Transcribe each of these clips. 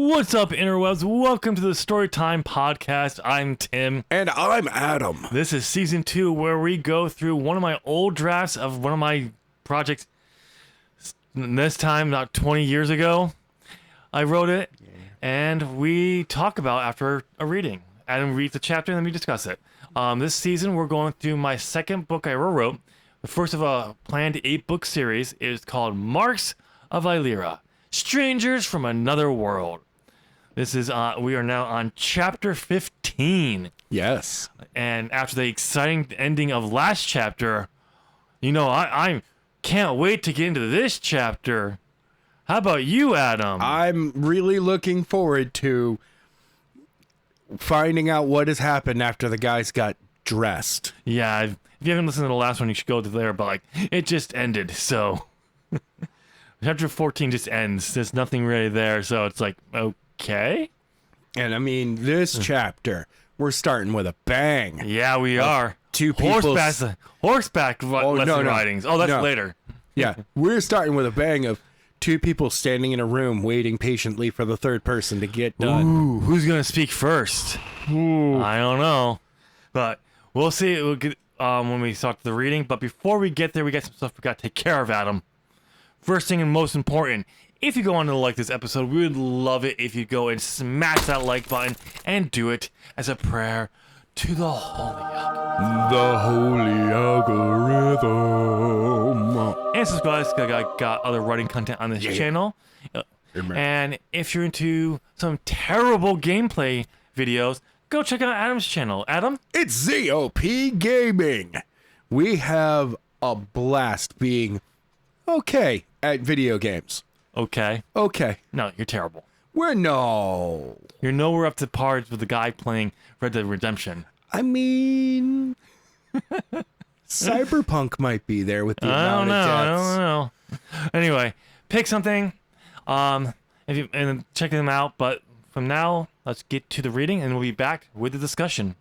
What's up, interwebs? Welcome to the Storytime Podcast. I'm Tim. And I'm Adam. This is Season 2, where we go through one of my old drafts of one of my projects. This time, about 20 years ago, I wrote it, and we talk about after a reading. Adam reads the chapter, and then we discuss it. This season, we're going through my second book I ever wrote. The first of a planned 8-book series is called Marks of Eilira. Strangers from Another World. This is we are now on chapter 15. Yes. And after the exciting ending of last chapter, you know, I can't wait to get into this chapter. How about you, Adam? I'm really looking forward to finding out what has happened after the guys got dressed. Yeah, if you haven't listened to the last one, you should go to there, but like it just ended, so chapter 14 just ends. There's nothing really there, so it's like, okay. And I mean, this chapter, we're starting with a bang. Yeah, we are. Two people. Horseback ridings. Oh, that's later. Yeah, we're starting with a bang of two people standing in a room waiting patiently for the third person to get done. Ooh, who's going to speak first? Ooh. I don't know. But we'll see. We'll get, when we start the reading. But before we get there, we got some stuff we got to take care of, Adam. First thing and most important, if you go on to like this episode, we would love it if you go and smash that like button and do it as a prayer to the holy algorithm. The holy algorithm. And subscribe, because I got other writing content on this channel. And if you're into some terrible gameplay videos, go check out Adam's channel. Adam? It's ZOP Gaming. We have a blast being okay at video games. Okay. No, you're terrible. You're nowhere up to par with the guy playing Red Dead Redemption. I mean, Cyberpunk might be there with the amount of deaths. I don't know. Anyway, pick something, and check them out. But from now, let's get to the reading, and we'll be back with the discussion.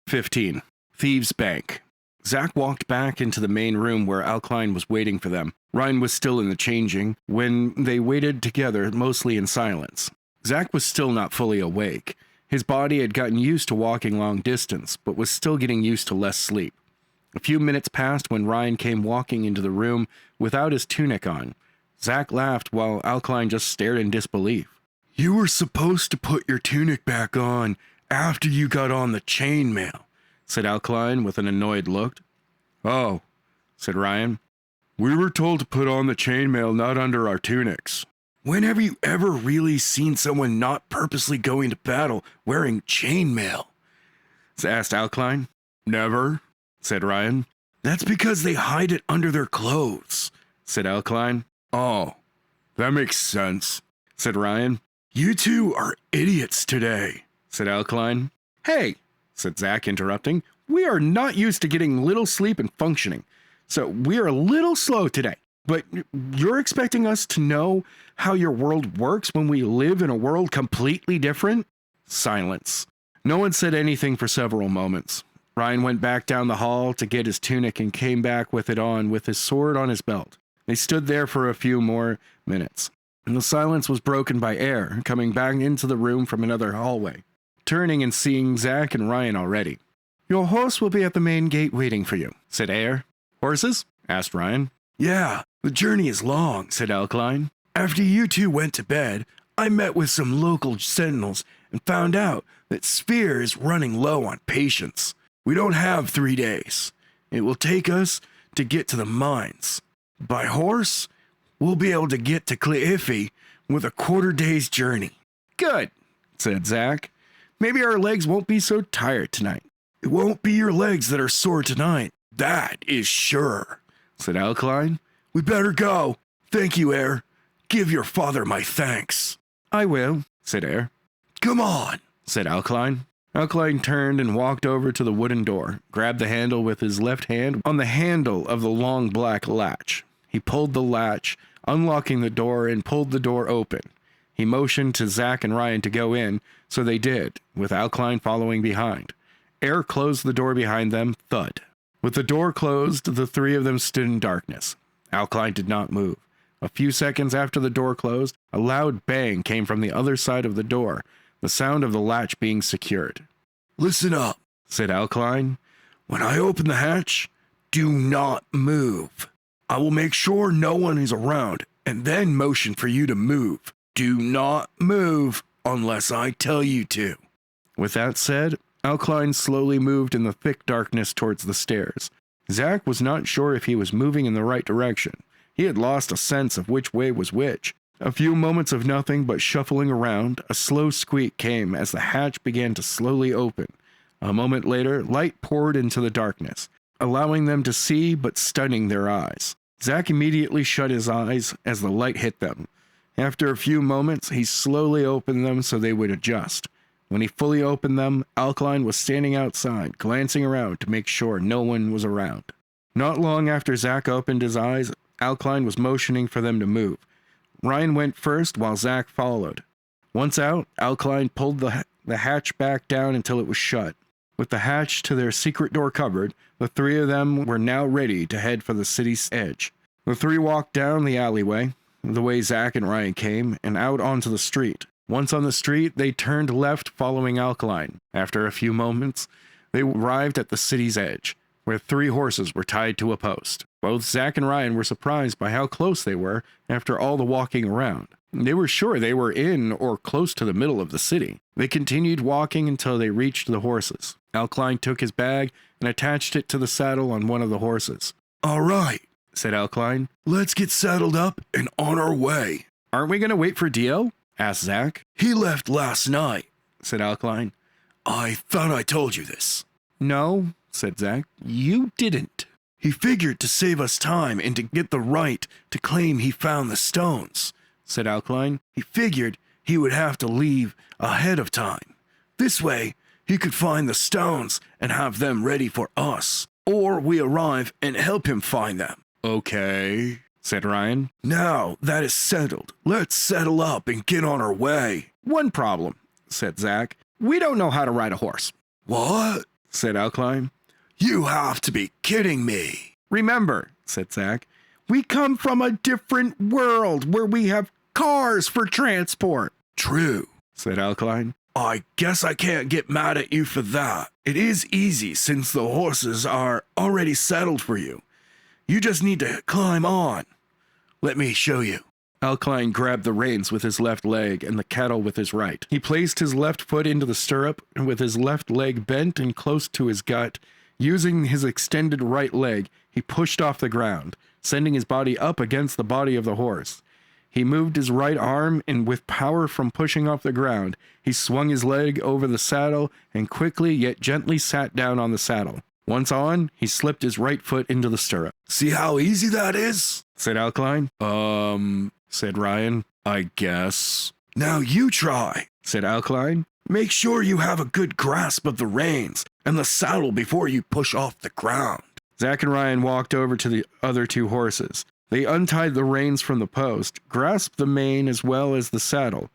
15. Thieves' Bank. Zach walked back into the main room where Alkline was waiting for them. Ryan was still in the changing when they waited together, mostly in silence. Zach was still not fully awake. His body had gotten used to walking long distance, but was still getting used to less sleep. A few minutes passed when Ryan came walking into the room without his tunic on. Zach laughed while Alkline just stared in disbelief. "You were supposed to put your tunic back on after you got on the chainmail," said Alkline with an annoyed look. "Oh," said Ryan. "We were told to put on the chainmail not under our tunics." "When have you ever really seen someone not purposely going to battle wearing chainmail?" asked Alkline. "Never," said Ryan. "That's because they hide it under their clothes," said Alkline. "Oh, that makes sense," said Ryan. "You two are idiots today," said Alkline. "Hey," said Zach, interrupting. "We are not used to getting little sleep and functioning, so we are a little slow today. But you're expecting us to know how your world works when we live in a world completely different?" Silence. No one said anything for several moments. Ryan went back down the hall to get his tunic and came back with it on, with his sword on his belt. They stood there for a few more minutes, and the silence was broken by Air coming back into the room from another hallway, turning and seeing Zach and Ryan already. "Your horse will be at the main gate waiting for you," said Air. "Horses?" asked Ryan. "Yeah, the journey is long," said Alkline. "After you two went to bed, I met with some local sentinels and found out that Sphere is running low on patience. We don't have 3 days. It will take us to get to the mines. By horse, we'll be able to get to Cleife with a quarter-day's journey." "Good," said Zach. "Maybe our legs won't be so tired tonight." "It won't be your legs that are sore tonight, that is sure," said Alkline. "We better go. Thank you, Air. Give your father my thanks." "I will," said Air. "Come on," said Alkline. Alkline turned and walked over to the wooden door, grabbed the handle with his left hand on the handle of the long black latch. He pulled the latch, unlocking the door, and pulled the door open. He motioned to Zach and Ryan to go in, so they did, with Alkline following behind. Air closed the door behind them, thud. With the door closed, the three of them stood in darkness. Alkline did not move. A few seconds after the door closed, a loud bang came from the other side of the door, the sound of the latch being secured. "Listen up," said Alkaline. "When I open the hatch, do not move. I will make sure no one is around and then motion for you to move. Do not move unless I tell you to." With that said, Alkaline slowly moved in the thick darkness towards the stairs. Zach was not sure if he was moving in the right direction. He had lost a sense of which way was which. A few moments of nothing but shuffling around, a slow squeak came as the hatch began to slowly open. A moment later, light poured into the darkness, allowing them to see but stunning their eyes. Zach immediately shut his eyes as the light hit them. After a few moments, he slowly opened them so they would adjust. When he fully opened them, Alkaline was standing outside, glancing around to make sure no one was around. Not long after Zach opened his eyes, Alkaline was motioning for them to move. Ryan went first while Zach followed. Once out, Alkaline pulled the hatch back down until it was shut. With the hatch to their secret door covered, the three of them were now ready to head for the city's edge. The three walked down the alleyway, the way Zach and Ryan came, and out onto the street. Once on the street, they turned left following Alkaline. After a few moments, they arrived at the city's edge, where 3 horses were tied to a post. Both Zach and Ryan were surprised by how close they were after all the walking around. They were sure they were in or close to the middle of the city. They continued walking until they reached the horses. Alkaline took his bag and attached it to the saddle on one of the horses. "All right," said Alkaline. "Let's get saddled up and on our way." "Aren't we going to wait for Dio?" asked Zach. "He left last night," said Alkaline. "I thought I told you this." "No," said Zach. "You didn't." "He figured to save us time and to get the right to claim he found the stones," said Alkaline. "He figured he would have to leave ahead of time. This way, he could find the stones and have them ready for us. Or we arrive and help him find them." "Okay," said Ryan. "Now that is settled, let's settle up and get on our way." "One problem," said Zach. "We don't know how to ride a horse." "What?" said Alkaline. "You have to be kidding me." "Remember," said Zach, "we come from a different world where we have cars for transport." "True," said Alkaline. "I guess I can't get mad at you for that. It is easy since the horses are already settled for you. You just need to climb on. Let me show you." Alkaline grabbed the reins with his left leg and the cattle with his right. He placed his left foot into the stirrup, and with his left leg bent and close to his gut, using his extended right leg, he pushed off the ground, sending his body up against the body of the horse. He moved his right arm, and with power from pushing off the ground, he swung his leg over the saddle and quickly yet gently sat down on the saddle. Once on, he slipped his right foot into the stirrup. "See how easy that is?" said Alkaline. Said Ryan. "I guess." "Now you try," said Alkaline. "Make sure you have a good grasp of the reins and the saddle before you push off the ground." Zach and Ryan walked over to the other 2 horses. They untied the reins from the post, grasped the mane as well as the saddle.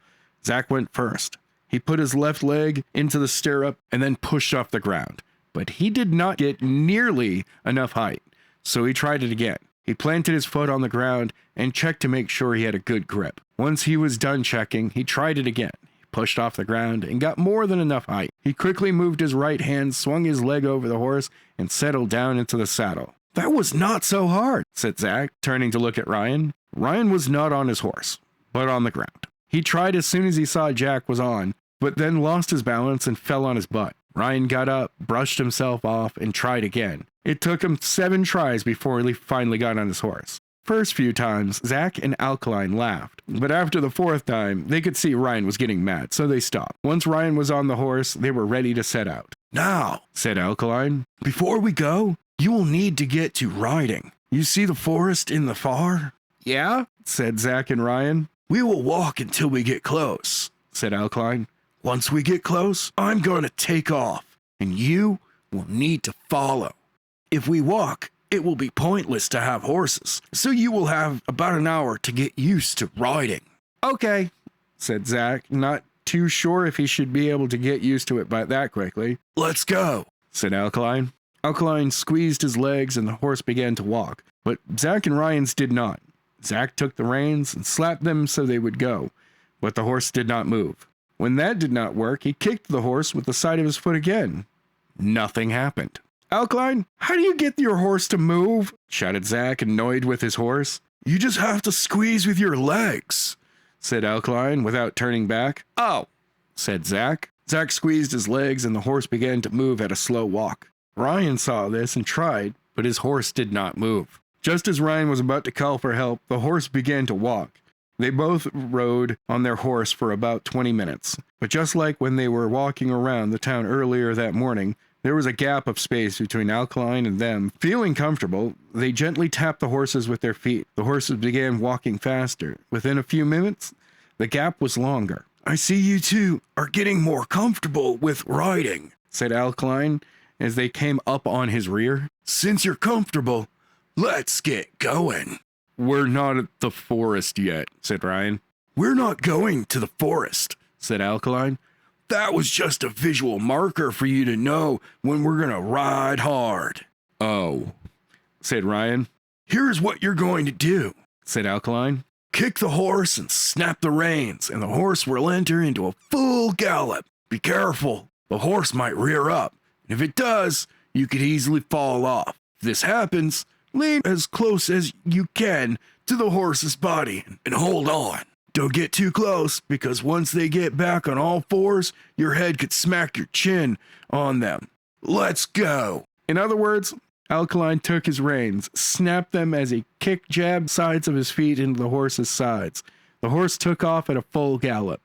Zach went first. He put his left leg into the stirrup and then pushed off the ground. But he did not get nearly enough height, so he tried it again. He planted his foot on the ground and checked to make sure he had a good grip. Once he was done checking, he tried it again. He pushed off the ground and got more than enough height. He quickly moved his right hand, swung his leg over the horse, and settled down into the saddle. "That was not so hard," said Zach, turning to look at Ryan. Ryan was not on his horse, but on the ground. He tried as soon as he saw Jack was on, but then lost his balance and fell on his butt. Ryan got up, brushed himself off, and tried again. It took him 7 tries before he finally got on his horse. First few times, Zach and Alkaline laughed, but after the 4th time, they could see Ryan was getting mad, so they stopped. Once Ryan was on the horse, they were ready to set out. "Now," said Alkaline, "before we go, you will need to get to riding. You see the forest in the far?" "Yeah," said Zach and Ryan. "We will walk until we get close," said Alkaline. "Once we get close, I'm going to take off, and you will need to follow. If we walk, it will be pointless to have horses, so you will have about an hour to get used to riding." "Okay," said Zach, not too sure if he should be able to get used to it by that quickly. "Let's go," said Alkaline. Alkaline squeezed his legs and the horse began to walk, but Zach and Ryan's did not. Zach took the reins and slapped them so they would go, but the horse did not move. When that did not work, he kicked the horse with the side of his foot again. Nothing happened. "Alkaline, how do you get your horse to move?" shouted Zach, annoyed with his horse. "You just have to squeeze with your legs," said Alkaline without turning back. "Oh," said Zach. Zach squeezed his legs and the horse began to move at a slow walk. Ryan saw this and tried, but his horse did not move. Just as Ryan was about to call for help, the horse began to walk. They both rode on their horse for about 20 minutes. But just like when they were walking around the town earlier that morning, there was a gap of space between Alkaline and them. Feeling comfortable, they gently tapped the horses with their feet. The horses began walking faster. Within a few minutes, the gap was longer. "I see you two are getting more comfortable with riding," said Alkaline as they came up on his rear. "Since you're comfortable, let's get going." "We're not at the forest yet," said Ryan. "We're not going to the forest," said Alkaline. "That was just a visual marker for you to know when we're gonna ride hard." "Oh," said Ryan. "Here's what you're going to do," said Alkaline. "Kick the horse and snap the reins, and the horse will enter into a full gallop. Be careful, the horse might rear up, and if it does, you could easily fall off. If this happens, lean as close as you can to the horse's body and hold on. Don't get too close, because once they get back on all fours, your head could smack your chin on them. Let's go." In other words, Alkaline took his reins, snapped them as he jabbed sides of his feet into the horse's sides. The horse took off at a full gallop.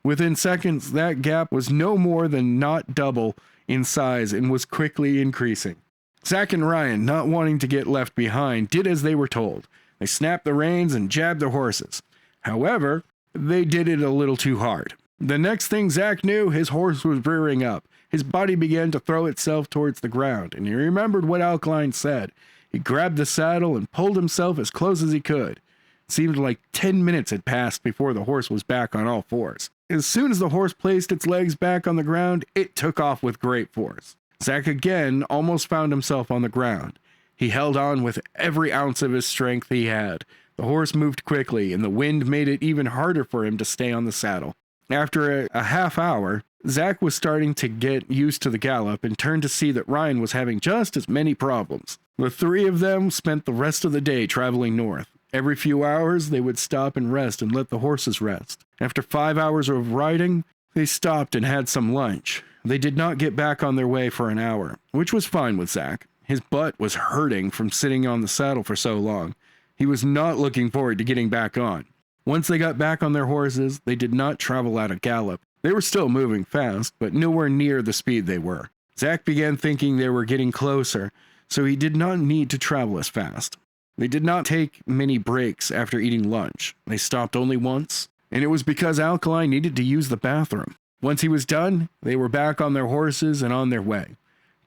Within seconds, that gap was no more than not double in size and was quickly increasing. Zach and Ryan, not wanting to get left behind, did as they were told. They snapped the reins and jabbed their horses. However, they did it a little too hard. The next thing Zach knew, his horse was rearing up. His body began to throw itself towards the ground, and he remembered what Alkaline said. He grabbed the saddle and pulled himself as close as he could. It seemed like 10 minutes had passed before the horse was back on all fours. As soon as the horse placed its legs back on the ground, it took off with great force. Zach again almost found himself on the ground. He held on with every ounce of his strength he had. The horse moved quickly, and the wind made it even harder for him to stay on the saddle. After a half hour, Zach was starting to get used to the gallop and turned to see that Ryan was having just as many problems. The three of them spent the rest of the day traveling north. Every few hours, they would stop and rest and let the horses rest. After 5 hours of riding, they stopped and had some lunch. They did not get back on their way for an hour, which was fine with Zach. His butt was hurting from sitting on the saddle for so long. He was not looking forward to getting back on. Once they got back on their horses, they did not travel at a gallop. They were still moving fast, but nowhere near the speed they were. Zach began thinking they were getting closer, so he did not need to travel as fast. They did not take many breaks after eating lunch. They stopped only once, and it was because Alkaline needed to use the bathroom. Once he was done, they were back on their horses and on their way.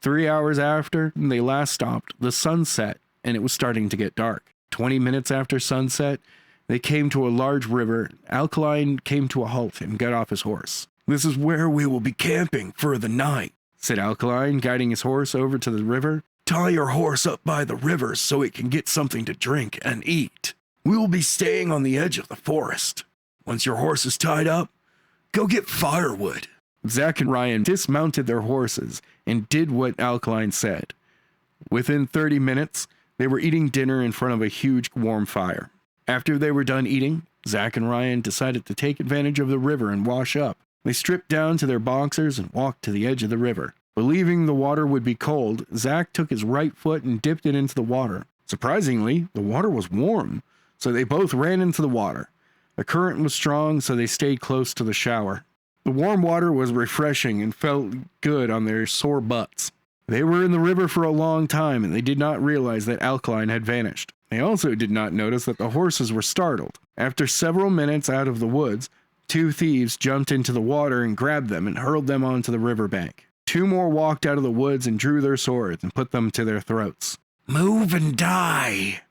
3 hours after they last stopped, the sun set, and it was starting to get dark. 20 minutes after sunset, they came to a large river. Alkaline came to a halt and got off his horse. "This is where we will be camping for the night," said Alkaline, guiding his horse over to the river. "Tie your horse up by the river so it can get something to drink and eat. We will be staying on the edge of the forest. Once your horse is tied up, go get firewood." Zach and Ryan dismounted their horses and did what Alkaline said. Within 30 minutes, they were eating dinner in front of a huge warm fire. After they were done eating, Zach and Ryan decided to take advantage of the river and wash up. They stripped down to their boxers and walked to the edge of the river. Believing the water would be cold, Zach took his right foot and dipped it into the water. Surprisingly, the water was warm, so they both ran into the water. The current was strong, so they stayed close to the shower. The warm water was refreshing and felt good on their sore butts. They were in the river for a long time, and they did not realize that Alkaline had vanished. They also did not notice that the horses were startled. After several minutes out of the woods, 2 thieves jumped into the water and grabbed them and hurled them onto the riverbank. 2 more walked out of the woods and drew their swords and put them to their throats. "Move and die,"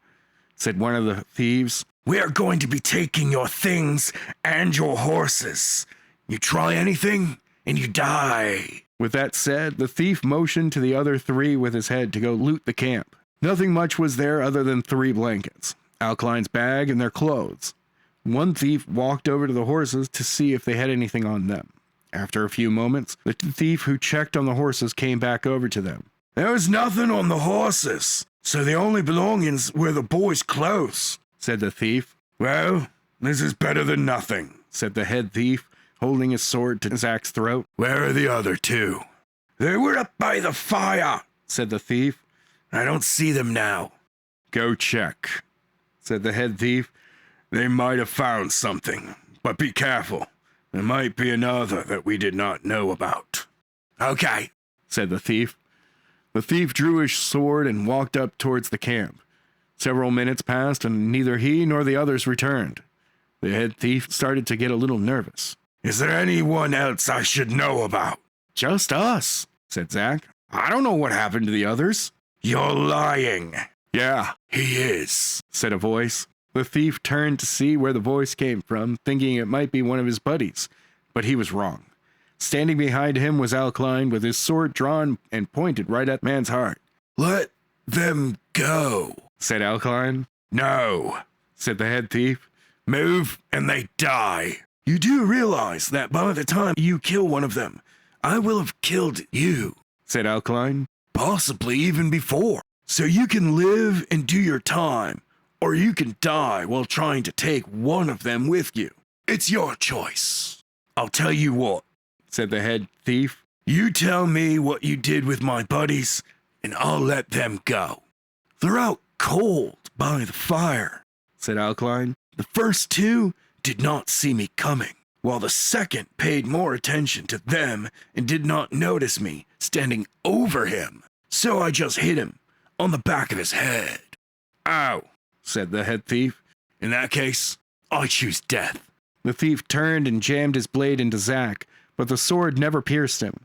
said one of the thieves. "We are going to be taking your things and your horses. You try anything, and you die." With that said, the thief motioned to the other 3 with his head to go loot the camp. Nothing much was there other than 3 blankets. Alkaline's bag, and their clothes. One thief walked over to the horses to see if they had anything on them. After a few moments, the thief who checked on the horses came back over to them. There was nothing on the horses, so the only belongings were the boys' clothes, said the thief. Well, this is better than nothing, said the head thief, holding his sword to Zach's throat. Where are the other two? They were up by the fire, said the thief. I don't see them now. Go check, said the head thief. They might have found something, but be careful. There might be another that we did not know about. Okay, said the thief. The thief drew his sword and walked up towards the camp. Several minutes passed, and neither he nor the others returned. The head thief started to get a little nervous. Is there anyone else I should know about? Just us, said Zach. I don't know what happened to the others. You're lying. Yeah, he is, said a voice. The thief turned to see where the voice came from, thinking it might be one of his buddies, but he was wrong. Standing behind him was Alkaline with his sword drawn and pointed right at the man's heart. Let them go, said Alkaline. No, said the head thief. Move and they die. You do realize that by the time you kill one of them, I will have killed you, said Alkaline. Possibly even before. So you can live and do your time, or you can die while trying to take one of them with you. It's your choice. I'll tell you what, said the head thief. You tell me what you did with my buddies, and I'll let them go. They're out cold by the fire, said Alkaline. The first two did not see me coming, while the second paid more attention to them and did not notice me standing over him. So I just hit him on the back of his head. Ow, said the head thief. In that case, I choose death. The thief turned and jammed his blade into Zach, but the sword never pierced him.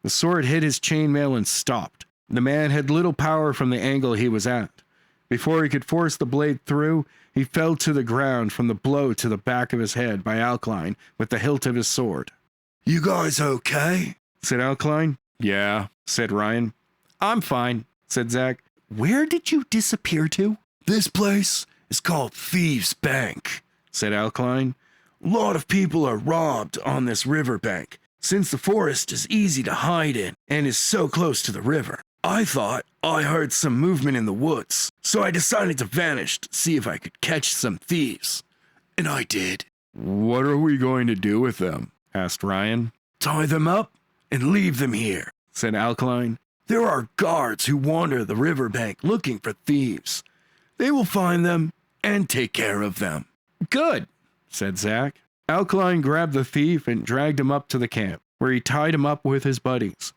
The sword hit his chainmail and stopped. The man had little power from the angle he was at. Before he could force the blade through, he fell to the ground from the blow to the back of his head by Alkaline with the hilt of his sword. You guys okay? Said Alkaline. Yeah, said Ryan. I'm fine, said Zach. Where did you disappear to? This place is called Thieves' Bank, said Alkaline. A lot of people are robbed on this riverbank, since the forest is easy to hide in and is so close to the river. I thought I heard some movement in the woods, so I decided to vanish to see if I could catch some thieves. And I did. What are we going to do with them? Asked Ryan. Tie them up and leave them here, said Alkaline. There are guards who wander the riverbank looking for thieves. They will find them and take care of them. Good, said Zach. Alkaline grabbed the thief and dragged him up to the camp, where he tied him up with his buddies.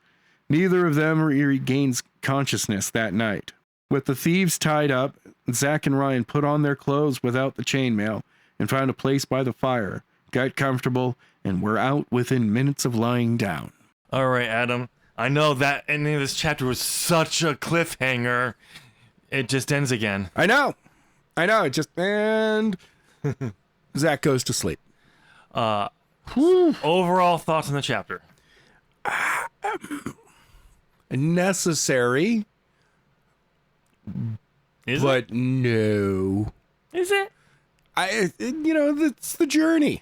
Neither of them regained consciousness that night. With the thieves tied up, Zach and Ryan put on their clothes without the chainmail and found a place by the fire, got comfortable, and were out within minutes of lying down. All right, Adam. I know that ending of this chapter was such a cliffhanger. It just ends again. I know. It just... And... Zach goes to sleep. Overall thoughts on the chapter? Necessary. Is but it? No. Is it? It's the journey.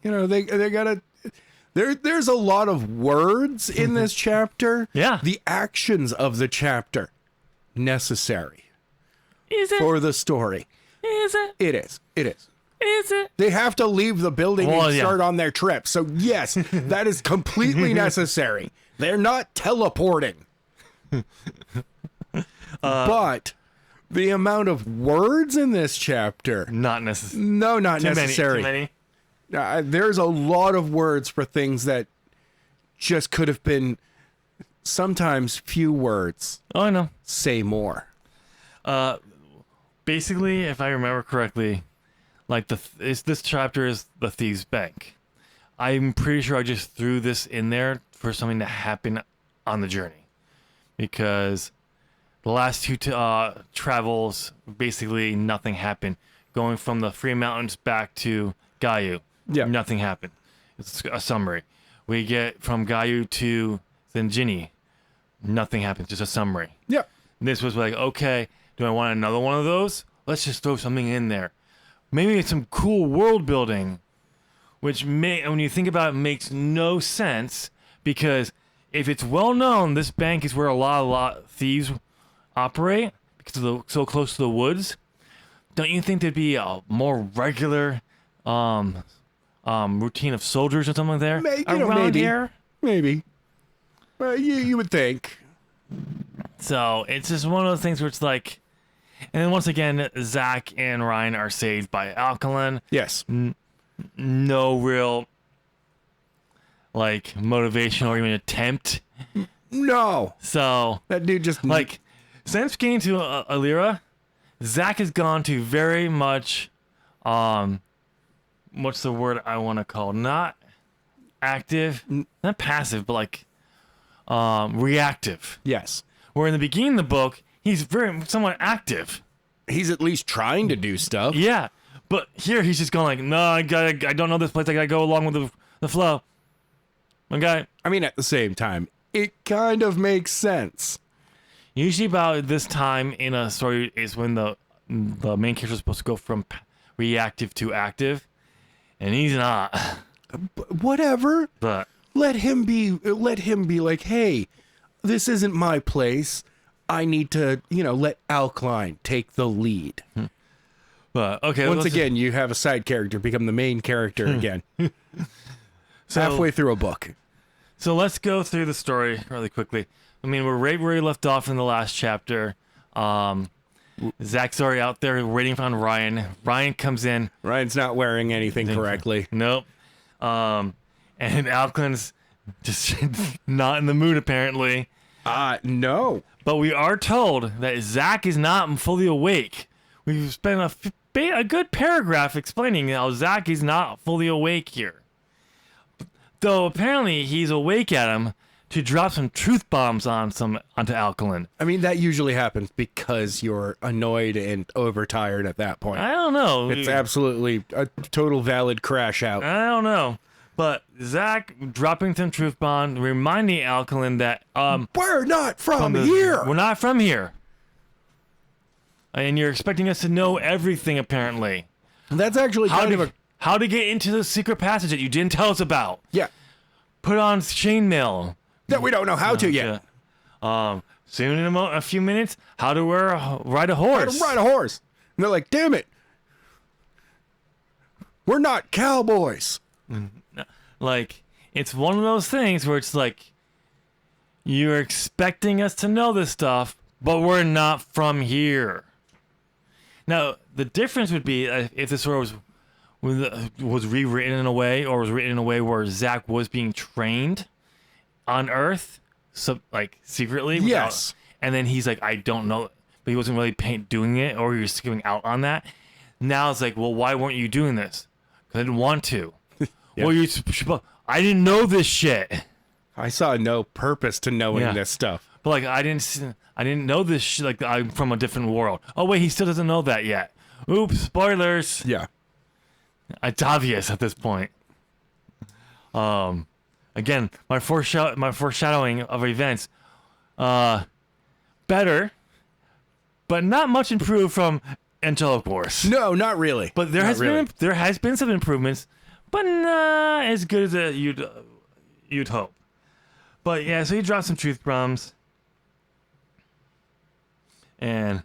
They gotta... There's a lot of words in this chapter. Yeah. The actions of the chapter. Necessary. Is it? For the story. Is it? It is. Is it? They have to leave the building and start on their trip. So yes, that is completely necessary. They're not teleporting. But the amount of words in this chapter. Not necessary. No, not necessary. Too many. There's a lot of words for things that just could have been sometimes few words. Oh, I know. Say more. Basically, if I remember correctly, like this chapter is the Thieves' Bank. I'm pretty sure I just threw this in there for something to happen on the journey, because the last two travels, basically nothing happened. Going from the Free Mountains back to Gayu, nothing happened. It's a summary. We get from Gayu to Zenjini, nothing happens, just a summary. Yeah. And this was like, okay, do I want another one of those? let's just throw something in there. Maybe it's some cool world building, which when you think about it, makes no sense, because if it's well known, this bank is where a lot of thieves operate because of so close to the woods. Don't you think there'd be a more regular routine of soldiers or something there around maybe. here? Maybe. Well, you would think. So it's just one of those things where it's like, and then once again, Zach and Ryan are saved by Alkaline. Yes. No real like motivation or even attempt. No. So That dude just like since getting to Eilira, Zach has gone to very much what's the word I want to call? Not active, not passive, but like reactive. Yes. Where in the beginning of the book, he's very somewhat active. He's at least trying to do stuff. Yeah. But here he's just going like, no, I don't know this place. I gotta go along with the flow. Okay. I mean, at the same time, it kind of makes sense. Usually about this time in a story is when the main character is supposed to go from reactive to active, and he's not. Whatever. But Let him be like, hey, this isn't my place. I need to, let Alkaline take the lead. okay. Once again, you have a side character become the main character again. Halfway through a book. So let's go through the story really quickly. I mean, we're right where we left off in the last chapter. Zach's already out there waiting on Ryan. Ryan comes in. Ryan's not wearing anything correctly. Nope. And Alkaline's just not in the mood, apparently. No. But we are told that Zach is not fully awake. We've spent a good paragraph explaining how Zach is not fully awake here. Though apparently he's awake at him to drop some truth bombs onto Alkaline. I mean, that usually happens because you're annoyed and overtired at that point. I don't know. It's absolutely a total valid crash out. I don't know. But Zach dropping some truth bomb, reminding Alkaline that We're not from here. We're not from here. And you're expecting us to know everything, apparently. That's actually how to get into the secret passage that you didn't tell us about. Yeah. Put on chainmail. That we don't know how to yet. Soon in a few minutes, how to ride a horse. How to ride a horse. And they're like, damn it. We're not cowboys. Like, it's one of those things where it's like, you're expecting us to know this stuff, but we're not from here. Now, the difference would be if this story was rewritten in a way, or was written in a way where Zach was being trained on Earth, so like secretly. Yes. And then he's like, I don't know, but he wasn't really doing it, or he was giving out on that. Now it's like, well, why weren't you doing this? Because I didn't want to. Yeah. Well, I didn't know this shit. I saw no purpose to knowing this stuff. But like, I didn't know this shit. Like, I'm from a different world. Oh wait, he still doesn't know that yet. Oops, spoilers. Yeah. It's obvious at this point. Again, my foreshadowing of events, better, but not much improved from Angelic Wars. No, not really. But there has been some improvements, but not as good as you'd hope. But yeah, so he dropped some truth bombs, and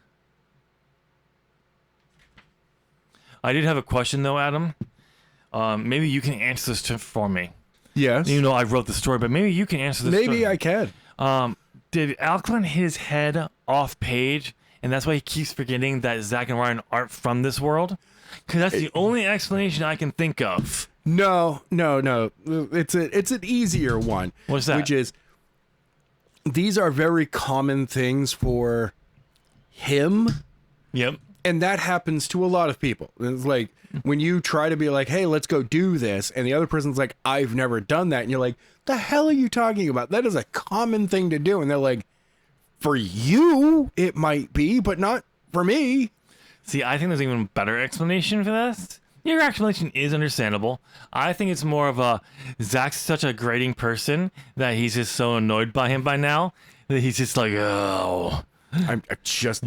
I did have a question though, Adam. Maybe you can answer this for me. Yes. You know, I wrote the story, but maybe you can answer this. Maybe I can. Did Alkaline hit his head off page, and that's why he keeps forgetting that Zach and Ryan aren't from this world? Because that's the only explanation I can think of. No. It's an easier one. What's that? Which is, these are very common things for him. Yep. And that happens to a lot of people. It's like when you try to be like, hey, let's go do this. And the other person's like, I've never done that. And you're like, the hell are you talking about? That is a common thing to do. And they're like, for you, it might be, but not for me. See, I think there's an even better explanation for this. Your explanation is understandable. I think it's more of a, Zach's such a grating person that he's just so annoyed by him by now that he's just like, oh. I'm just...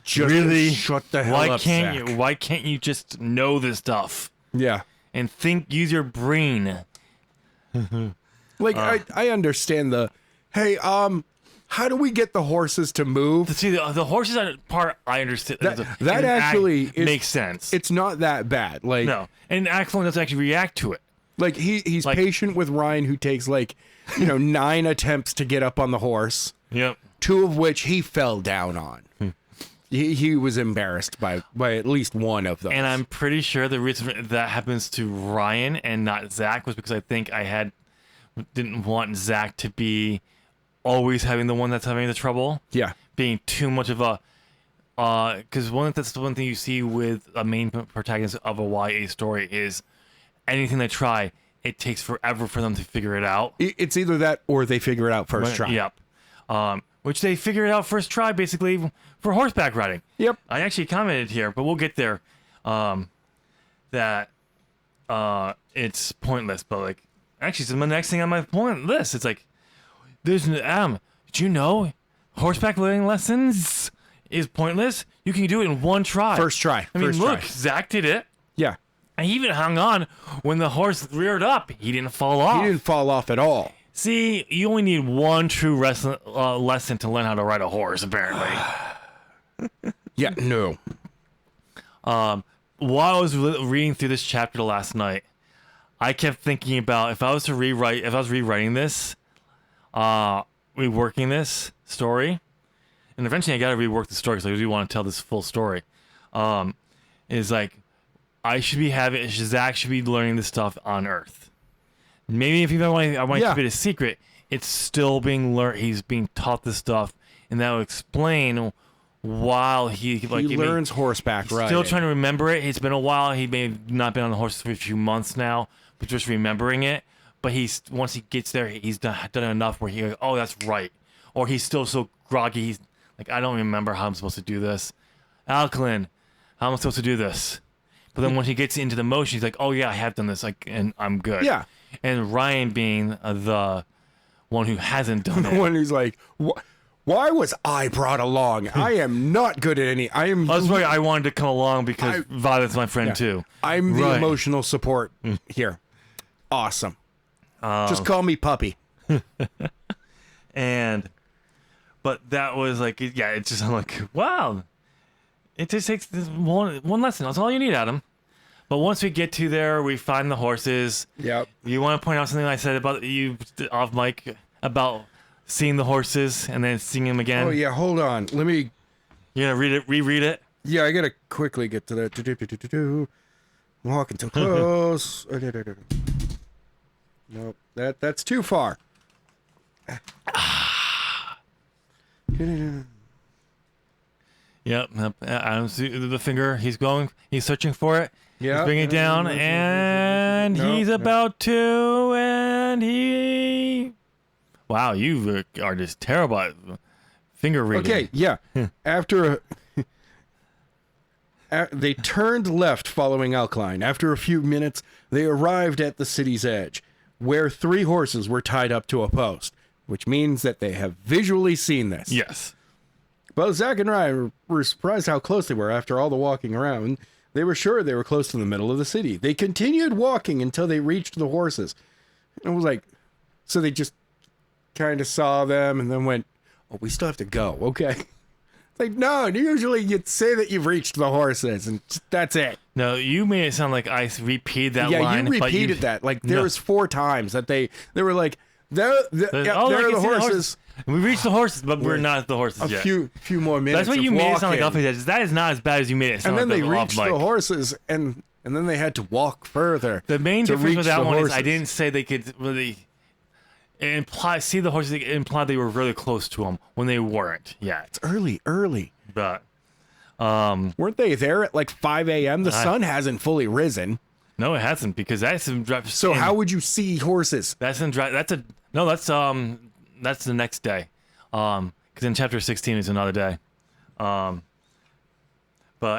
Just really? shut the hell Why up, can't Zach. you? Why can't you just know this stuff Yeah. and use your brain? Like, I understand hey, how do we get the horses to move? See, the horses part, I understand. That actually makes sense. It's not that bad. Like, No, and Axel doesn't actually react to it. like he's Like- patient with Ryan, who takes 9 attempts to get up on the horse, Yep. 2 of which he fell down on. He was embarrassed by at least one of those. And I'm pretty sure the reason that happens to Ryan and not Zach was because I think didn't want Zach to be always having the one that's having the trouble. Yeah. Being too much of a because that's the one thing you see with a main protagonist of a YA story is anything they try, it takes forever for them to figure it out. It's either that or they figure it out first try. Yep. Which they figure it out first try, basically, for horseback riding. Yep. I actually commented here, but we'll get there. That it's pointless, but like, actually, it's the next thing on my point list. It's like, there's did you know, horseback riding lessons is pointless? You can do it in one try. First try. I mean, First look, try. Zach did it. Yeah. And he even hung on when the horse reared up. He didn't fall off. He didn't fall off at all. See, you only need one true lesson to learn how to ride a horse, apparently. Yeah, no. While I was reading through this chapter last night, I kept thinking about if I was rewriting this, reworking this story, and eventually I got to rework the story because I do want to tell this full story. Is like, Zach should be learning this stuff on Earth. Maybe if I want to keep it a secret, it's still being learned. He's being taught this stuff, and that will explain while he learns horseback riding. Still trying to remember it. It's been a while. He may have not been on the horse for a few months now, but just remembering it. But once he gets there, he's done enough where he, oh, that's right. Or he's still so groggy. He's like, I don't remember how I'm supposed to do this. Alkaline, how am I supposed to do this? But then once he gets into the motion, he's like, oh yeah, I have done this, and I'm good. Yeah. And Ryan being the one who hasn't done The it. one who's like, why was I brought along? I am not good at any. That's why I wanted to come along because Violet's my friend too. I'm the Right. emotional support here. Awesome. Just call me puppy. But that was like, yeah, it's just, I'm like, wow. It just takes this one lesson. That's all you need, Adam. But once we get to there, we find the horses. Yep. You want to point out something I said about you off mic about seeing the horses and then seeing them again? Oh yeah, hold on. Let me. You gonna reread it? Yeah, I gotta quickly get to that. I'm walking too close. Nope, that's too far. Yep. Adam's the finger. He's searching for it. Yeah. He's bringing it down, and Nope, he's nope. about to, and he. Wow, you are just terrible at finger reading. Okay, yeah. After they turned left following Alkaline. After a few minutes, they arrived at the city's edge, where 3 horses were tied up to a post, which means that they have visually seen this. Yes. Both Zach and Ryan were surprised how close they were after all the walking around. They were sure they were close to the middle of the city. They continued walking until they reached the horses. And it was like, so they just kind of saw them and then went, oh, we still have to go. Okay. It's like, no, usually you'd say that you've reached the horses and that's it. No, you made it sound like I repeated that Yeah, line. you repeated that. Like there No. was 4 times that they were like, there are the horses. We reached the horses, but we're not at the horses A yet. few more minutes. That's what you of made it sound like walking. off edges. That is not as bad as you made it sound And then like they off reached mic. the horses, and then they had to walk further. The main to difference reach with that the one is I horses. didn't say they could really see the horses. It implied they were really close to them when they weren't yet. Early. But Weren't they there at like 5 a.m.? The sun hasn't fully risen. no, it hasn't because that's in drive. So how would you see horses? That's in drive. That's the next day. Because in chapter 16 is another day. But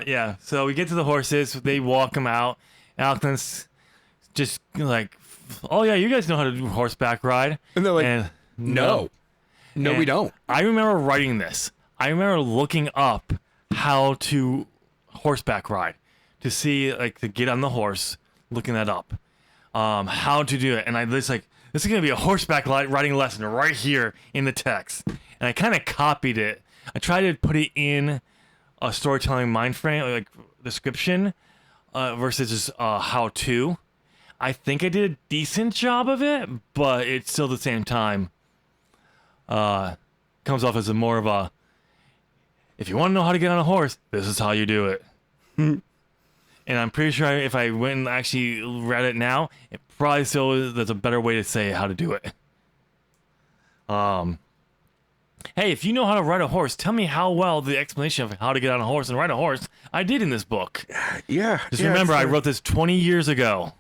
yeah, so we get to the horses. They walk them out. Alklin's just like, oh yeah, you guys know how to do horseback ride. And they're like, no, we And don't. I remember writing this. I remember looking up how to horseback ride, to see like to get on the horse, looking that up, how to do it, and I was like, this is gonna be a horseback riding lesson right here in the text, and I kind of copied it. I tried to put it in a storytelling mind frame, like description, versus just how to. I think I did a decent job of it, but it's still at the same time comes off as a more of a, if you want to know how to get on a horse, this is how you do it. And I'm pretty sure if I went and actually read it now, it probably still is, there's a better way to say how to do it. Hey, if you know how to ride a horse, tell me how well the explanation of how to get on a horse and ride a horse I did in this book. Yeah. Just remember, I wrote this 20 years ago.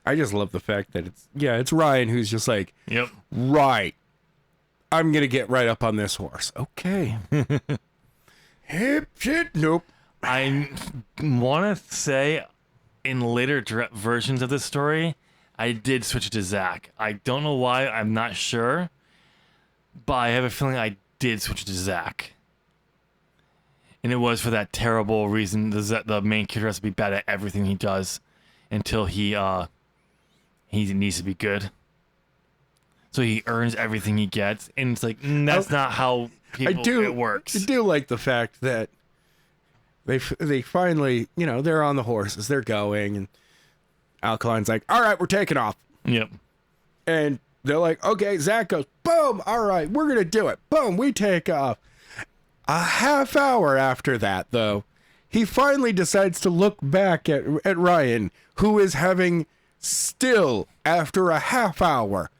I just love the fact that it's Ryan who's just like, Yep. right, I'm going to get right up on this horse. Okay. Hip shit, nope. I want to say in later versions of this story, I did switch it to Zach. I don't know why, I'm not sure, but I have a feeling I did switch it to Zach. And it was for that terrible reason that the main character has to be bad at everything he does until he needs to be good. So he earns everything he gets, and it's like that's not how it works. I do like the fact that they finally, they're on the horses, they're going, and Alkaline's like, all right, we're taking off. Yep. And they're like, okay, Zach goes, boom, all right, we're going to do it. Boom, we take off. A half hour after that, though, he finally decides to look back at Ryan, who is having still, after a half hour,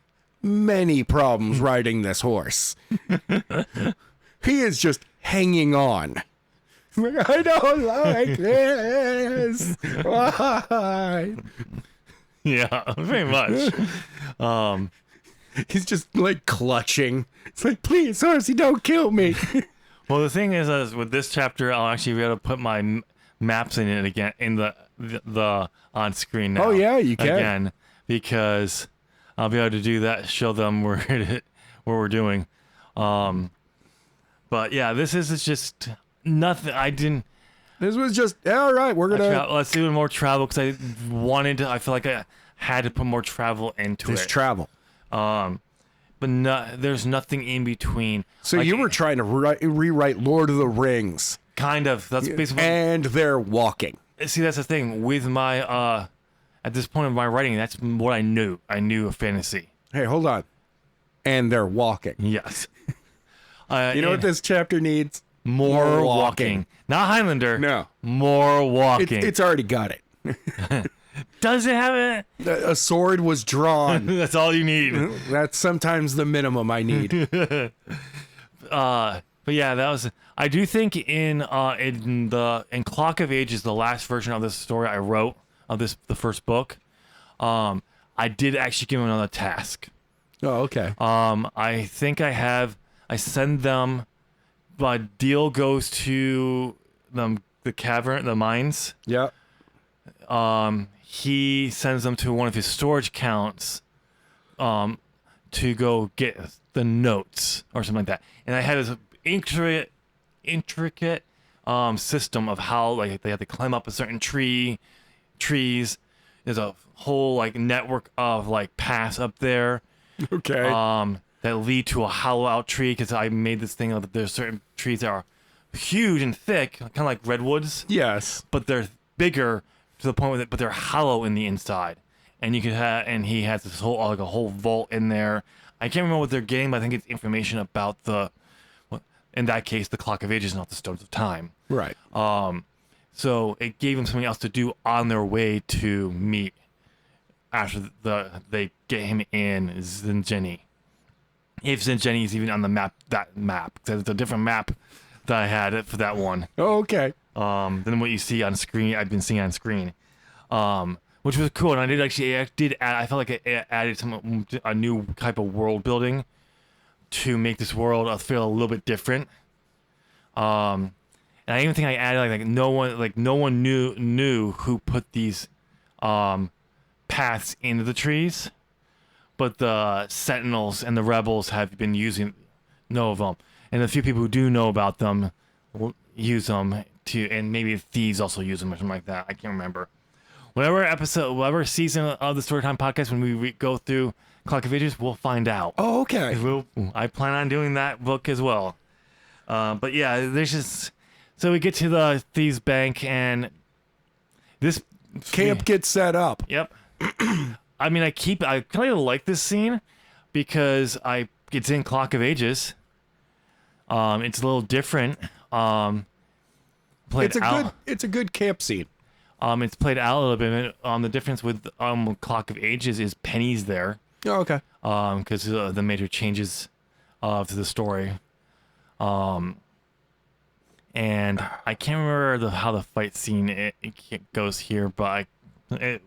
many problems riding this horse. He is just hanging on. I don't like this. Why? Yeah, very much. He's just like clutching. It's like, please, horsey, don't kill me. Well, the thing is with this chapter, I'll actually be able to put my maps in it again in the on screen now. Oh yeah, you can again, because I'll be able to do that, show them where we're doing. But yeah, this is just nothing. This was just all right. We're gonna let's do more travel because I feel like I had to put more travel into There's it. travel. But there's nothing in between. So like, you were trying to rewrite Lord of the Rings. Kind of. That's basically. And they're walking. See, that's the thing with my at this point of my writing. That's what I knew. I knew of fantasy. Hey, hold on. And they're walking. Yes. You know what this chapter needs? More walking. Not Highlander. No. More walking. It's already got it. Does it have it? A sword was drawn. That's all you need. That's sometimes the minimum I need. But yeah, that was. I do think in Clock of Ages, the last version of this story I wrote of the first book, I did actually give him another task. Oh, okay. I think I send them. But deal goes to the cavern, the mines. Yeah. He sends them to one of his storage counts to go get the notes or something like that. And I had this intricate system of how like they have to climb up a certain trees. There's a whole like network of like paths up there. Okay. That lead to a hollow out tree because I made this thing that there's certain trees that are huge and thick, kind of like redwoods. Yes. But they're bigger to the point but they're hollow in the inside. And he has this whole like a whole vault in there. I can't remember what they're getting, but I think it's information about in that case, the Clock of Ages, not the Stones of Time. Right. So it gave them something else to do on their way to meet after they get him in Zinjeni. If Zinjeni is even on the map, because it's a different map that I had for that one. Oh, okay. Than what you see on screen. I've been seeing on screen, which was cool. And I felt like it added a new type of world building to make this world feel a little bit different. And I even think I added like no one knew who put these paths into the trees. But the Sentinels and the Rebels have been know of them. and the few people who do know about them will use them to, and maybe thieves also use them or something like that. I can't remember. Whatever season of the Storytime podcast, when we go through Clock of Ages, we'll find out. Oh, okay. I plan on doing that book as well. But yeah, there's just, so we get to the Thieves' Bank, and this Camp gets set up. Yep. I mean, I kind of like this scene because it's in Clock of Ages. It's a little different. It's a good camp scene. It's played out a little bit. The difference with Clock of Ages is Penny's there. Oh, okay. Because the major changes to the story. And I can't remember how the fight scene it goes here, but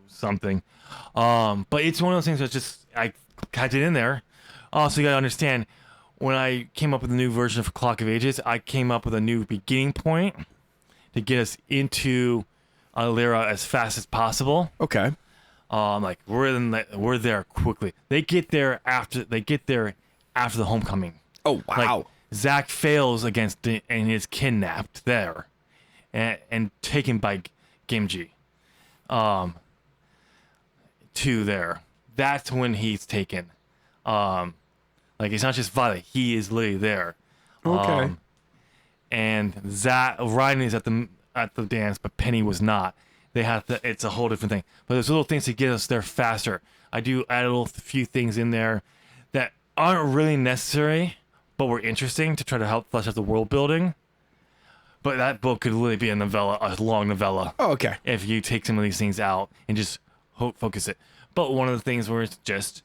something. But it's one of those things that's just I kept it in there. Also, you gotta understand, when I came up with a new version of Clock of Ages, I came up with a new beginning point to get us into Eilira as fast as possible. Okay. Like we're there quickly. They get there after the homecoming. Oh wow. Like, Zack fails and is kidnapped there, and taken by Gamgee, to there. That's when he's taken. Like, it's not just Violet; he is literally there. Okay. And Ryan is at the dance, but Penny was not. It's a whole different thing. But there's little things to get us there faster. I do add a few things in there that aren't really necessary, but were interesting to try to help flesh out the world building. But that book could really be a long novella. Oh, okay. If you take some of these things out and just focus it. But one of the things where it's just,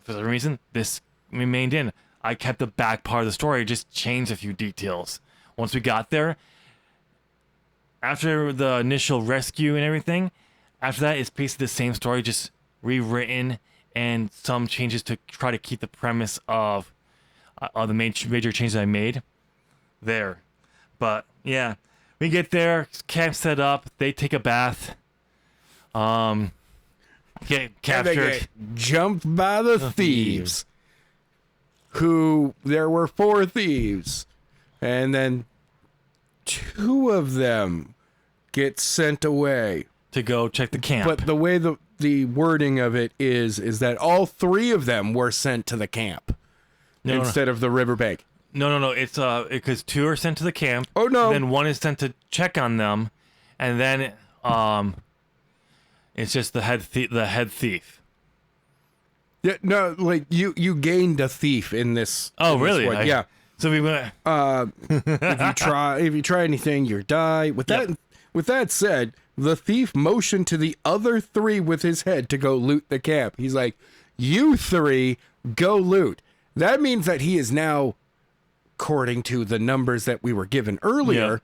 for some reason, this remained in. I kept the back part of the story, just changed a few details. Once we got there, after the initial rescue and everything, after that, it's basically the same story, just rewritten and some changes to try to keep the premise of the major changes I made there. But yeah, we get there, camp set up, they take a bath, get captured, and they get jumped by the thieves. Who there were 4 thieves, and then 2 of them get sent away to go check the camp. But the way the wording of it is that all 3 of them were sent to the camp instead of the riverbank. No. It's because 2 are sent to the camp. Oh no! Then 1 is sent to check on them, and then it's just the head thief. Yeah, no, like you gained a thief in this. Oh, in really? This one. Yeah. So we went. If you try anything, you die. With that said, the thief motioned to the other 3 with his head to go loot the camp. He's like, "You 3 go loot." That means that he is now, according to the numbers that we were given earlier,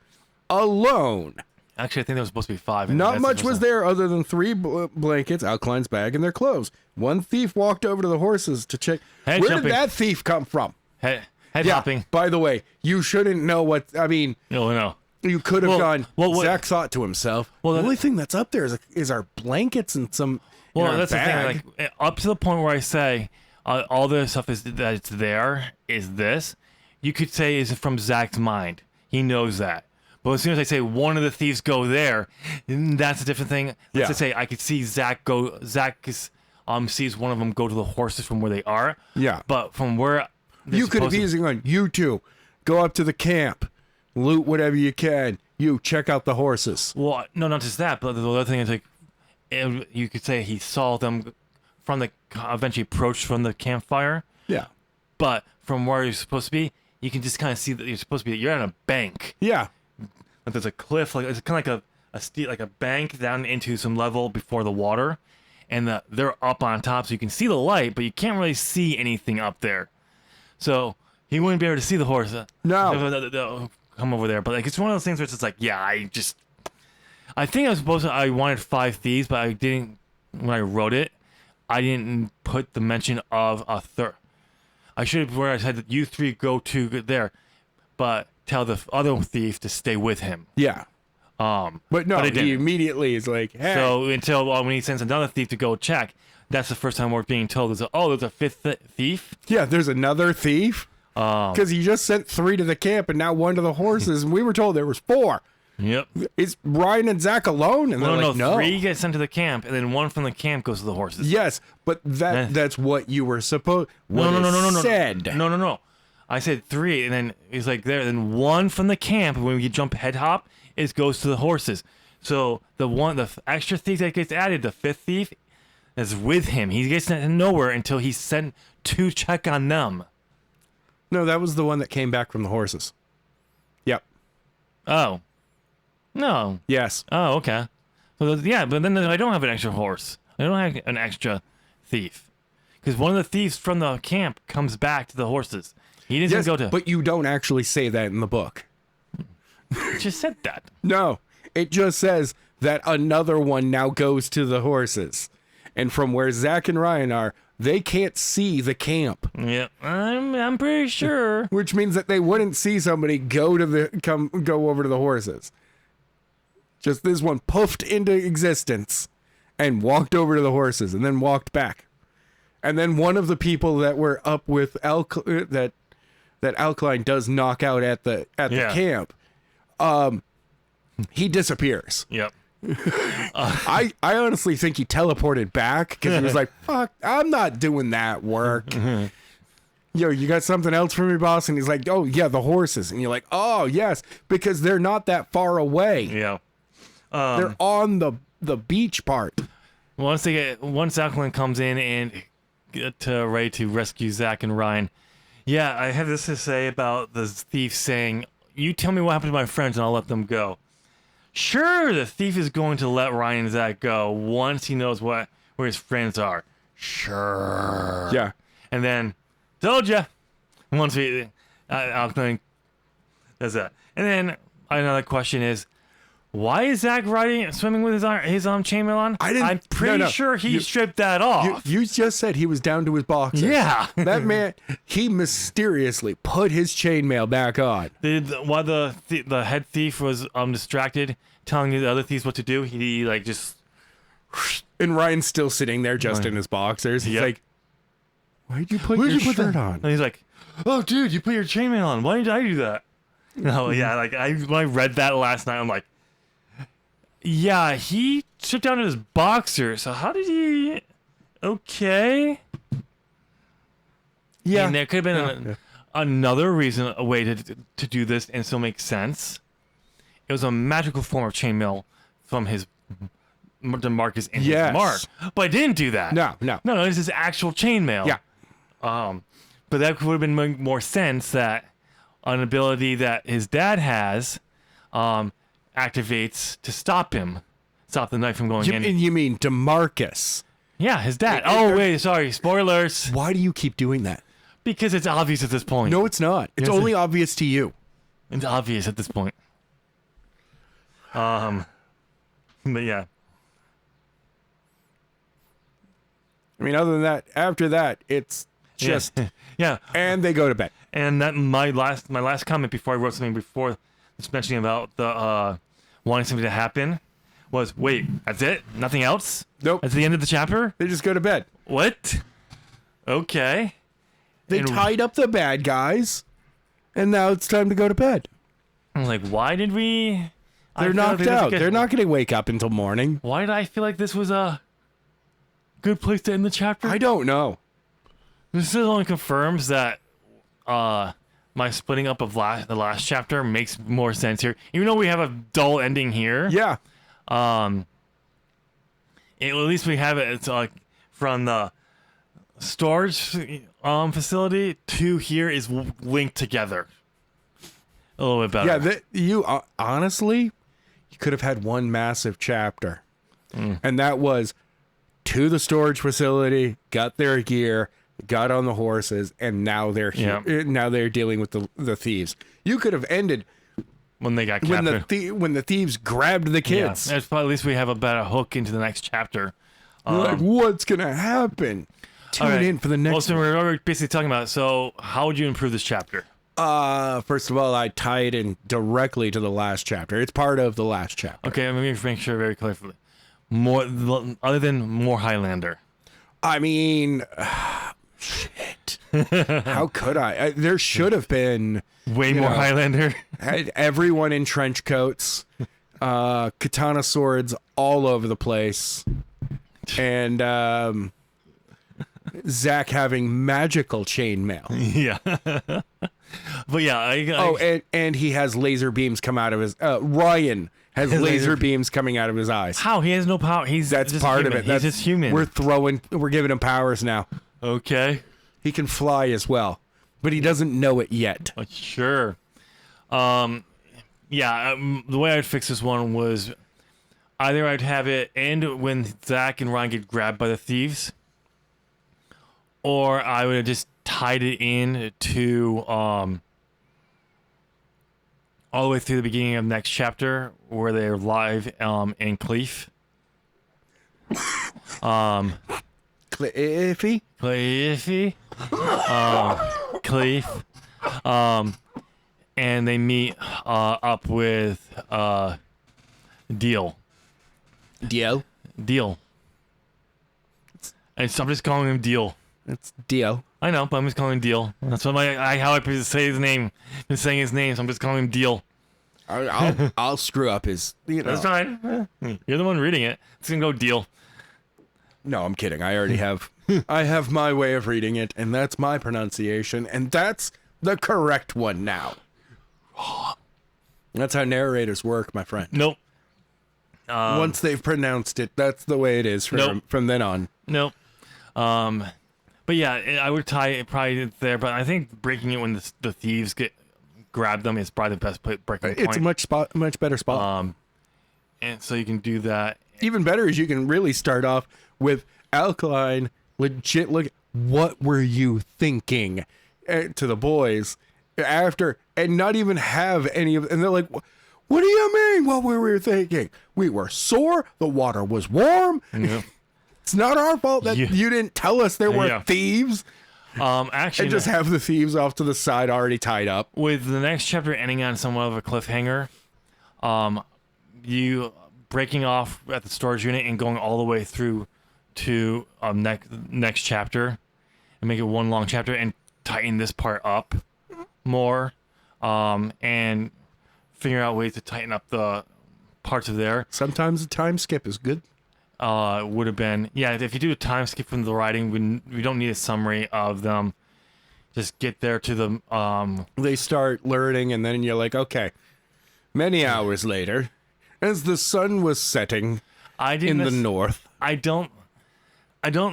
alone. Actually, I think there was supposed to be 5. Not much was there other than 3 blankets, Alkline's bag, and their clothes. One thief walked over to the horses to check. Where did that thief come from? Head hopping. By the way, you shouldn't know what. I mean, no. You could have gone. Zach thought to himself. Well, the only thing that's up there is our blankets and some. Well, that's bag. The thing. Like, up to the point where I say all the stuff that's there is this. You could say is from Zach's mind. He knows that. But as soon as I say one of the thieves go there, that's a different thing. Let's just say I could see Zach go. Zach sees one of them go to the horses from where they are. Yeah. But from where you could have easily gone. You 2 go up to the camp, loot whatever you can. You check out the horses. Well, no, not just that. But the other thing is like, you could say he saw them from eventually approached from the campfire. Yeah. But from where you're supposed to be, you can just kind of see that you're on a bank. Yeah. Like there's a cliff, like it's kind of like a bank down into some level before the water, and they're up on top, so you can see the light, but you can't really see anything up there. So he wouldn't be able to see the horse. No. Come over there, but like it's one of those things where it's just like, I think I wanted 5 thieves, but I didn't. When I wrote it, I didn't put the mention of a third. I should have where I said that you 3 go to there, but tell the other thief to stay with him. Yeah. But no, he immediately is like, hey. So until when he sends another thief to go check, that's the first time we're being told there's a 5th thief. Yeah, there's another thief. Because he just sent 3 to the camp and now 1 to the horses, and we were told there was 4. Yep. Is Ryan and Zach alone? And they're No, like, no. 3 get sent to the camp, and then 1 from the camp goes to the horses. Yes, but that's what you were supposed. No. Said. No. I said 3, and then he's like there. Then 1 from the camp when we jump head hop goes to the horses. So the extra thief that gets added, the 5th thief, is with him. He gets nowhere until he's sent to check on them. No, that was the one that came back from the horses. Yep. Oh. No. Yes. Oh, okay. So but then I don't have an extra horse. I don't have an extra thief. Because one of the thieves from the camp comes back to the horses. He doesn't Yes, go to... but you don't actually say that in the book. I just said that. No, it just says that another one now goes to the horses. And from where Zach and Ryan are, they can't see the camp. Yeah, I'm pretty sure. Which means that they wouldn't see somebody go over to the horses. Just this one puffed into existence and walked over to the horses and then walked back. And then one of the people that were up with that Alkaline does knock out at the camp, he disappears. Yep. I honestly think he teleported back because he was like, fuck, I'm not doing that work. Yo, you got something else for me, boss? And he's like, oh, yeah, the horses. And you're like, oh, yes, because they're not that far away. Yeah. They're on the beach part. Once Alkaline comes in and get ready to rescue Zach and Ryan, yeah, I have this to say about the thief saying, you tell me what happened to my friends and I'll let them go. Sure, the thief is going to let Ryan and Zach go once he knows where his friends are. Sure. Yeah. And then, told ya. Once Alkaline does that. And then another question is, why is Zach swimming with his chainmail on? I'm pretty sure he stripped that off. You just said he was down to his boxers. Yeah. That man, he mysteriously put his chainmail back on. While the head thief was distracted, telling the other thieves what to do, he like just... And Ryan's still sitting there just in his boxers. He's like, why'd you put your shirt on? And he's like, oh, dude, you put your chainmail on. Why did I do that? No, yeah, like when I read that last night, I'm like, yeah, he stripped down to his boxer. So how did he? Okay. Yeah, and there could have been another reason, a way to do this and still make sense. It was a magical form of chainmail from his Demarcus and his mark, but I didn't do that. No. This is actual chainmail. Yeah. But that would have been more sense that an ability that his dad has, activates to stop the knife from going in. And you mean Demarcus? Yeah, his dad. Wait, sorry, spoilers. Why do you keep doing that? Because it's obvious at this point. No, it's not. It's only obvious to you. It's obvious at this point. But yeah. I mean, other than that, after that, it's just yeah. And they go to bed. And that my last comment before I wrote something before just mentioning about the wanting something to happen was, wait, that's it? Nothing else? Nope. That's the end of the chapter? They just go to bed. What? Okay. They tied up the bad guys, and now it's time to go to bed. I'm like, why did we... They're knocked out. They're not going to wake up until morning. Why did I feel like this was a good place to end the chapter? I don't know. This only confirms that my splitting up of the last chapter makes more sense here. Even though we have a dull ending here. Yeah. At least we have it. It's like from the storage facility to here is linked together. A little bit better. Yeah, honestly, you could have had one massive chapter. And that was to the storage facility, got their gear, got on the horses, and now they're here. Yeah. Now they're dealing with the thieves. You could have ended when they got captured. When the thieves grabbed the kids. Yeah, at least we have a better hook into the next chapter. You're like, what's gonna happen? Tune in for the next. Well, so we're already basically talking about it. So, how would you improve this chapter? First of all, I tie it in directly to the last chapter. It's part of the last chapter. Okay, let me make sure very clearly. Other than more Highlander. I mean, shit. How could I? There should have been Way more know, Highlander. had everyone in trench coats, katana swords all over the place, and Zach having magical chainmail. Yeah. But yeah, And he has laser beams come out of his. Ryan has laser beams coming out of his eyes. how he has no power. That's just part human. of it. That's, He's just human. We're giving him powers now. Okay. He can fly as well, but he doesn't know it yet. Sure. The way I'd fix this one was either I'd have it end when Zach and Ryan get grabbed by the thieves, or I would have just tied it in to all the way through the beginning of next chapter where they're live in Cleef. Cliffy? Cleef. And they meet up with Deal. Dio. And so I'm just calling him Deal. That's Dio. I know, but I'm just calling him Deal. That's what how I say his name. I've been saying his name, so I'm just calling him Deal. I'll screw up his. That's fine. You're the one reading it. It's gonna go Deal. No, I'm kidding. I already have. I have my way of reading it, and that's my pronunciation, and that's the correct one now. That's how narrators work, my friend. Nope. Once they've pronounced it, that's the way it is from then on. Nope. But yeah, I would tie it probably there, but I think breaking it when the thieves grab them is probably the best breaking point. It's a much better spot. And so you can do that. Even better is you can really start off with Alkaline legit look. What were you thinking? To the boys after, and not even have any of, and they're like, what do you mean what we were thinking? We were sore, the water was warm. Yeah. It's not our fault that you didn't tell us there were thieves. Actually, And just have the thieves off to the side already tied up. with the next chapter ending on somewhat of a cliffhanger, you breaking off at the storage unit and going all the way through to next chapter and make it one long chapter and tighten this part up more, and figure out ways to tighten up the parts of there. Sometimes a time skip is good. Would have been, if you do a time skip from the writing, we don't need a summary of them. Just get there to the They start learning, and then you're like, okay. Many hours later, as the sun was setting in the north. I don't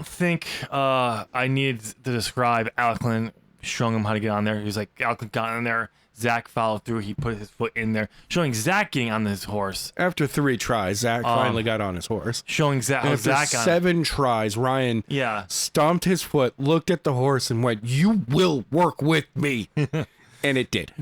think I need to describe Alklin showing him how to get on there. He was like, Alklin got on there. Zach followed through. He put his foot in there, showing Zach getting on his horse. After 3 tries, Zach finally got on his horse. Showing Zach how After Zach 7 tries, Ryan stomped his foot, looked at the horse, and went, "You will work with me," and it did.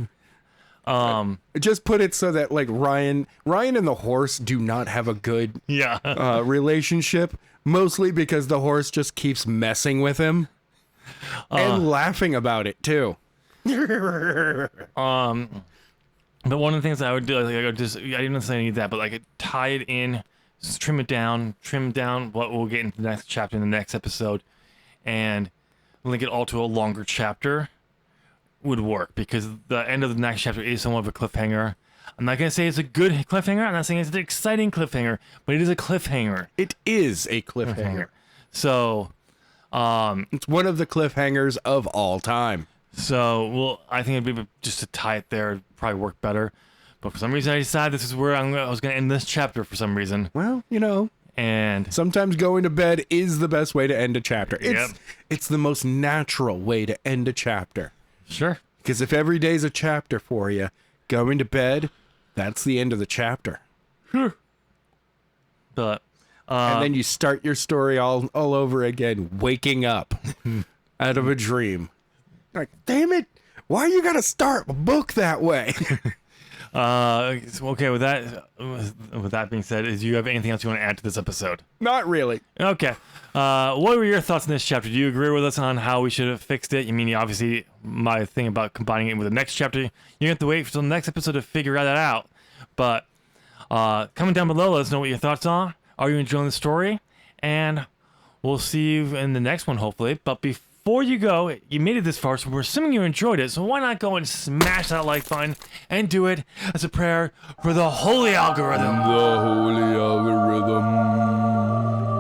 Just put it so that like Ryan and the horse do not have a good relationship, mostly because the horse just keeps messing with him and laughing about it too. But one of the things I would do, like, I didn't necessarily need that, but like tie it in, just trim down what we'll get into the next chapter in the next episode, and link it all to a longer chapter would work, because the end of the next chapter is somewhat of a cliffhanger. I'm not gonna say it's a good cliffhanger. I'm not saying it's an exciting cliffhanger, but it is a cliffhanger. It is a cliffhanger. So, it's one of the cliffhangers of all time. So, I think it'd be just to tie it there would probably work better. But for some reason, I decided this is where I was going to end this chapter for some reason. Well, And sometimes going to bed is the best way to end a chapter. It's the most natural way to end a chapter. Sure. Because if every day's a chapter for you, going to bed, that's the end of the chapter. Sure. But and then you start your story all over again, waking up out of a dream. Like, damn it, why you gotta start a book that way? Okay, with that being said, do you have anything else you want to add to this episode? Not really. Okay. What were your thoughts on this chapter? Do you agree with us on how we should have fixed it? You mean, obviously, my thing about combining it with the next chapter, you have to wait until the next episode to figure that out. But comment down below, let us know what your thoughts are. Are you enjoying the story? And we'll see you in the next one, hopefully. But before before you go, you made it this far, so we're assuming you enjoyed it. So why not go and smash that like button and do it as a prayer for the holy algorithm. The holy algorithm.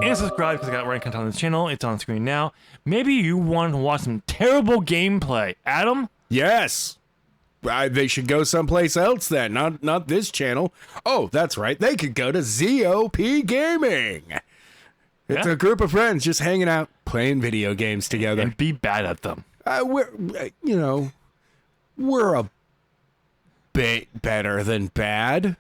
And subscribe because I got right content on this channel. It's on screen now. Maybe you want to watch some terrible gameplay. Adam? Yes. They should go someplace else then, not this channel. Oh, that's right. They could go to ZOP Gaming. It's a group of friends just hanging out, playing video games together. And be bad at them. We're a bit better than bad.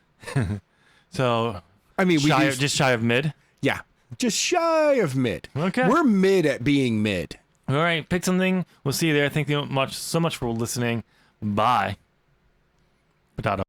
So, I mean, just shy of mid. Yeah, just shy of mid. Okay. We're mid at being mid. All right, pick something. We'll see you there. Thank you so much for listening. Bye. Potato.